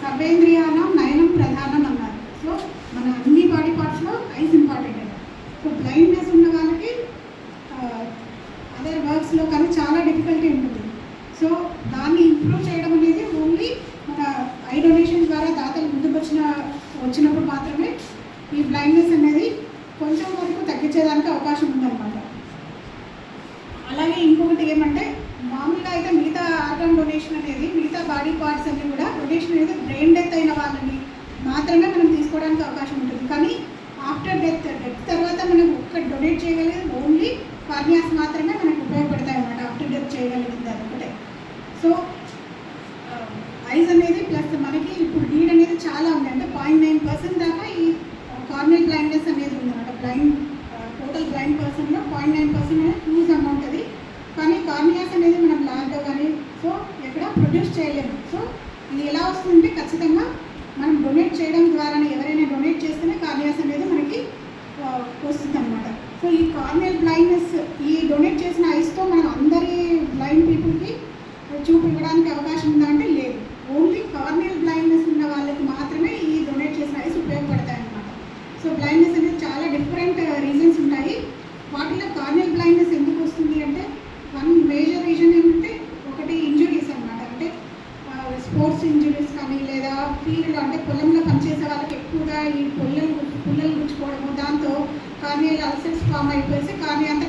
సర్వేంద్రియానం నయనం ప్రధానం అన్నారు. సో మన అన్ని బాడీ పార్ట్స్లో ఐస్ ఇంపార్టెంట్ అండి. సో బ్లైండ్నెస్ ఉన్న వాళ్ళకి అదర్ వర్క్స్లో కానీ చాలా డిఫికల్టీ ఉంటుంది. సో దాన్ని ఇంప్రూవ్ చేయడం అనేది ఓన్లీ మన ఐ డొనేషన్ ద్వారా దాతలు ముందుకు వచ్చినప్పుడు మాత్రమే ఈ బ్లైండ్నెస్ అనేది కొంచెం వరకు తగ్గించేదానికి అవకాశం ఉందన్నమాట. అలాగే ఇంకొకటి ఏమంటే, మామూలుగా అయితే మిగతా ఆర్గాన్ డొనేషన్ అనేది, మిగతా బాడీ పార్ట్స్ అన్ని కూడా డొనేషన్ అనేది బ్రెయిన్ డెత్ అయిన వాళ్ళని మాత్రమే మనం తీసుకోవడానికి అవకాశం ఉంటుంది. కానీ ఆఫ్టర్ డెత్ తర్వాత మనం ఒక్కటి డొనేట్ చేయగలిగేది ఓన్లీ కార్నియాస్ మాత్రమే మనకు ఉపయోగపడతాయి అన్నమాట. ఆఫ్టర్ డెత్ చేయగలిగింది అది ఒకటే. సో ఐజ్ అనేది ప్లస్ మనకి ఇప్పుడు నీడ్ అనేది చాలా ఉంది. అంటే 0.9% దాకా ఈ కార్నియల్ బ్లైండ్నెస్ అనేది ఉందన్నమాట. టోటల్ బ్లైండ్ పర్సన్లో 0.9% అనేది హ్యూజ్ అమౌంట్ అది. కానీ కార్నియాస్ అనేది మనం ల్యాబ్లో కానీ సో ఎక్కడ ప్రొడ్యూస్ చేయలేము. సో ఇది ఎలా వస్తుందంటే ఖచ్చితంగా మనం డొనేట్ చేయడం ద్వారానే, ఎవరైనా డొనేట్ చేస్తేనే కార్నియాస్ అనేది మనకి వస్తుంది అన్నమాట. సో ఈ కార్నియల్ బ్లైండ్నెస్ ఈ డొనేట్ చేసిన ఐస్తో మనం అందరి బ్లైండ్ పీపుల్కి చూపు ఇవ్వడానికి అవకాశం ఉందా అంటే లేదు. ఓన్లీ కార్నియల్ బ్లైండ్నెస్ ఉన్న వాళ్ళకి మాత్రమే ఈ డొనేట్ చేసిన ఐస్ ఉపయోగపడతాయి అన్నమాట. సో బ్లైండ్నెస్ అనేది చాలా డిఫరెంట్ రీజన్స్ ఉంటాయి. వాటిలో కార్నియల్ బ్లైండ్నెస్ ఎందుకు వస్తుంది అంటే, వన్ మేజర్ రీజన్ ఏమంటే ఒకటి ఇంజురీస్ అన్నమాట. అంటే స్పోర్ట్స్ ఇంజురీస్ కానీ, లేదా ఫీల్డ్లో అంటే పొలంలో పనిచేసే వాళ్ళకి ఎక్కువగా ఈ పుల్లలు గుచ్చుకోవడము, దాంతో కార్నియల్ అల్సర్స్ ఫామ్ అయిపోయి కార్నియా అంతా